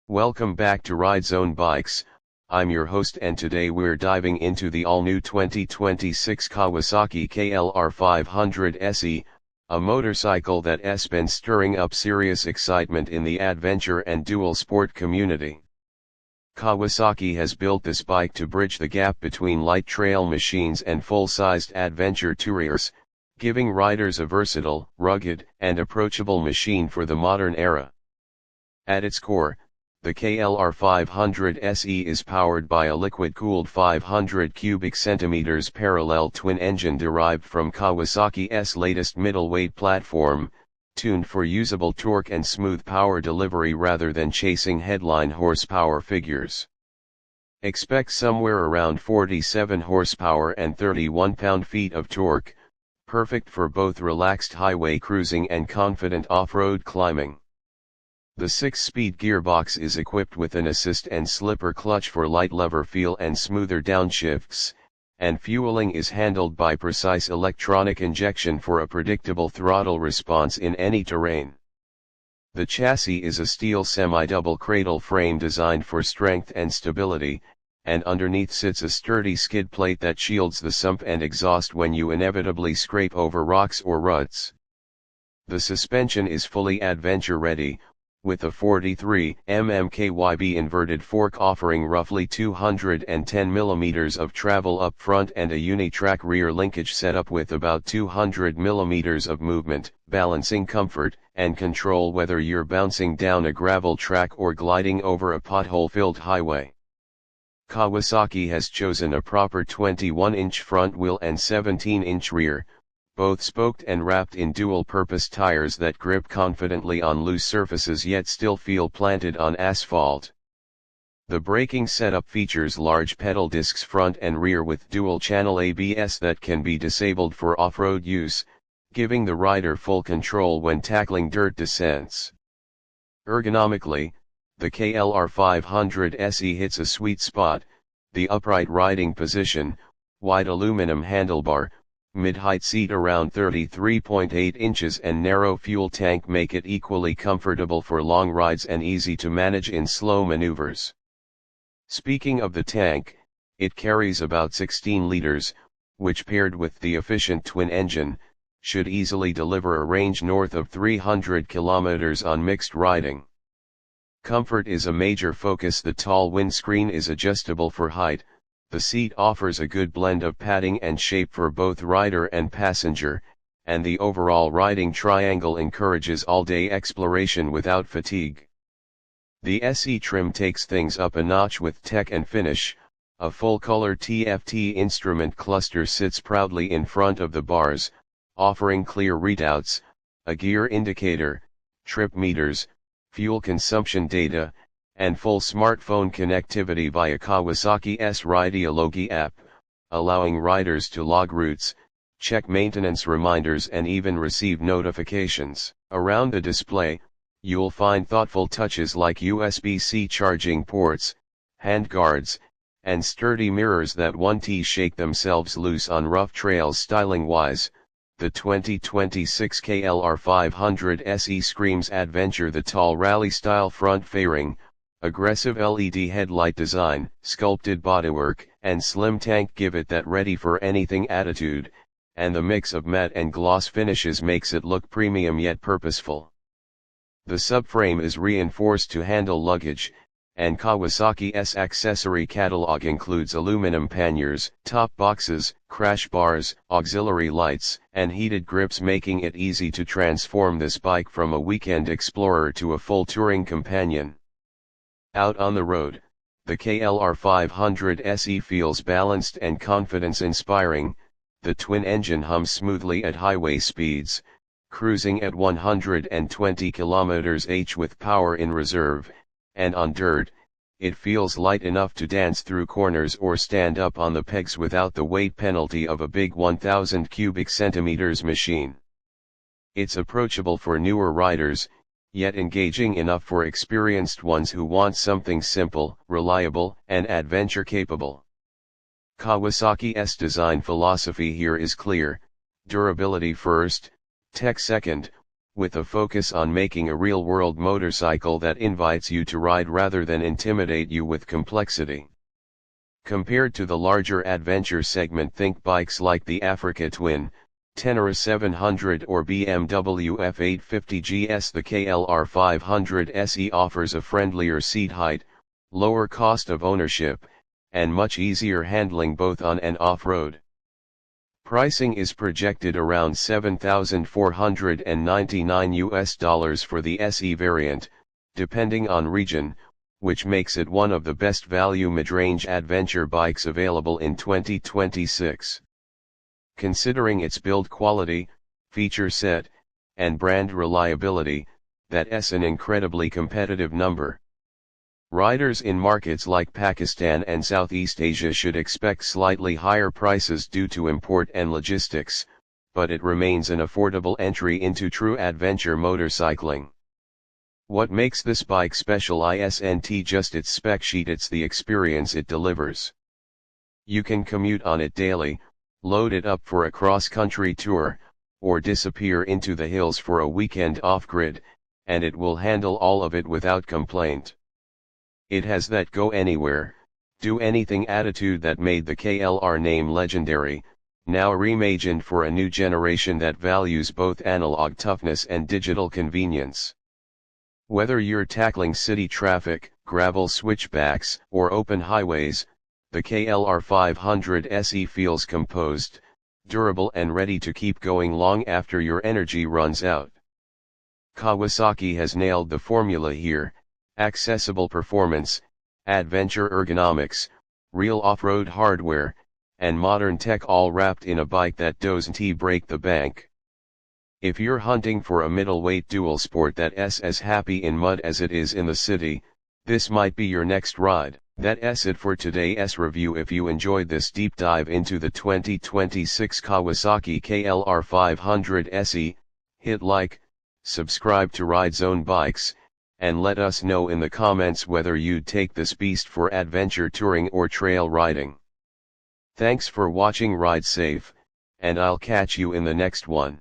Welcome back to RideZoneBikes. I'm your host and today we're diving into the all-new 2026 Kawasaki KLR 500 SE, a motorcycle that has been stirring up serious excitement in the adventure and dual sport community. Kawasaki has built this bike to bridge the gap between light trail machines and full-sized adventure touriers, giving riders a versatile, rugged, and approachable machine for the modern era. At its core, the KLR 500 SE is powered by a liquid-cooled 500 cubic centimeters parallel twin engine derived from Kawasaki's latest middleweight platform, tuned for usable torque and smooth power delivery rather than chasing headline horsepower figures. Expect somewhere around 47 horsepower and 31 pound-feet of torque, perfect for both relaxed highway cruising and confident off-road climbing. The 6-speed gearbox is equipped with an assist and slipper clutch for light lever feel and smoother downshifts, and fueling is handled by precise electronic injection for a predictable throttle response in any terrain. The chassis is a steel semi-double cradle frame designed for strength and stability, and underneath sits a sturdy skid plate that shields the sump and exhaust when you inevitably scrape over rocks or ruts. The suspension is fully adventure-ready, with a 43 mm KYB inverted fork offering roughly 210 mm of travel up front and a uni-track rear linkage setup with about 200 mm of movement, balancing comfort and control whether you're bouncing down a gravel track or gliding over a pothole-filled highway. Kawasaki has chosen a proper 21-inch front wheel and 17-inch rear, both spoked and wrapped in dual-purpose tires that grip confidently on loose surfaces yet still feel planted on asphalt. The braking setup features large pedal discs front and rear with dual-channel ABS that can be disabled for off-road use, giving the rider full control when tackling dirt descents. Ergonomically, the KLR 500 SE hits a sweet spot, the upright riding position, wide aluminum handlebar, mid-height seat around 33.8 inches and narrow fuel tank make it equally comfortable for long rides and easy to manage in slow maneuvers. Speaking of the tank, it carries about 16 liters, which paired with the efficient twin engine, should easily deliver a range north of 300 kilometers on mixed riding. Comfort is a major focus. The tall windscreen is adjustable for height. The seat offers a good blend of padding and shape for both rider and passenger, and the overall riding triangle encourages all-day exploration without fatigue. The SE trim takes things up a notch with tech and finish. A full-color TFT instrument cluster sits proudly in front of the bars, offering clear readouts, a gear indicator, trip meters, fuel consumption data, and full smartphone connectivity via Kawasaki's RideZoneBikes app, allowing riders to log routes, check maintenance reminders and even receive notifications. Around the display, you'll find thoughtful touches like USB-C charging ports, hand guards, and sturdy mirrors that won't shake themselves loose on rough trails. Styling-wise, the 2026 KLR 500 SE screams adventure. The tall rally-style front fairing, aggressive LED headlight design, sculpted bodywork, and slim tank give it that ready-for-anything attitude, and the mix of matte and gloss finishes makes it look premium yet purposeful. The subframe is reinforced to handle luggage, and Kawasaki's accessory catalog includes aluminum panniers, top boxes, crash bars, auxiliary lights, and heated grips, making it easy to transform this bike from a weekend explorer to a full touring companion. Out on the road, the KLR 500 SE feels balanced and confidence-inspiring. The twin engine hums smoothly at highway speeds, cruising at 120 km/h with power in reserve, and on dirt, it feels light enough to dance through corners or stand up on the pegs without the weight penalty of a big 1,000 cubic centimeters machine. It's approachable for newer riders, yet engaging enough for experienced ones who want something simple, reliable, and adventure-capable. Kawasaki's design philosophy here is clear: durability first, tech second, with a focus on making a real-world motorcycle that invites you to ride rather than intimidate you with complexity. Compared to the larger adventure segment, think bikes like the Africa Twin, Tenere 700 or BMW F850 GS. The KLR 500 SE offers a friendlier seat height, lower cost of ownership, and much easier handling both on and off-road. Pricing is projected around $7,499 for the SE variant, depending on region, which makes it one of the best value mid-range adventure bikes available in 2026. Considering its build quality, feature set, and brand reliability, that's an incredibly competitive number. Riders in markets like Pakistan and Southeast Asia should expect slightly higher prices due to import and logistics, but it remains an affordable entry into true adventure motorcycling. What makes this bike special isn't just its spec sheet, it's the experience it delivers. You can commute on it daily, load it up for a cross-country tour, or disappear into the hills for a weekend off-grid, and it will handle all of it without complaint. It has that go anywhere, do anything attitude that made the KLR name legendary, now reimagined for a new generation that values both analog toughness and digital convenience. Whether you're tackling city traffic, gravel switchbacks, or open highways, the KLR 500 SE feels composed, durable and ready to keep going long after your energy runs out. Kawasaki has nailed the formula here: accessible performance, adventure ergonomics, real off-road hardware, and modern tech all wrapped in a bike that doesn't break the bank. If you're hunting for a middleweight dual sport that's as happy in mud as it is in the city, this might be your next ride. That's it for today's review. If you enjoyed this deep dive into the 2026 Kawasaki KLR 500 SE, hit like, subscribe to RideZoneBikes, and let us know in the comments whether you'd take this beast for adventure touring or trail riding. Thanks for watching. Ride safe, and I'll catch you in the next one.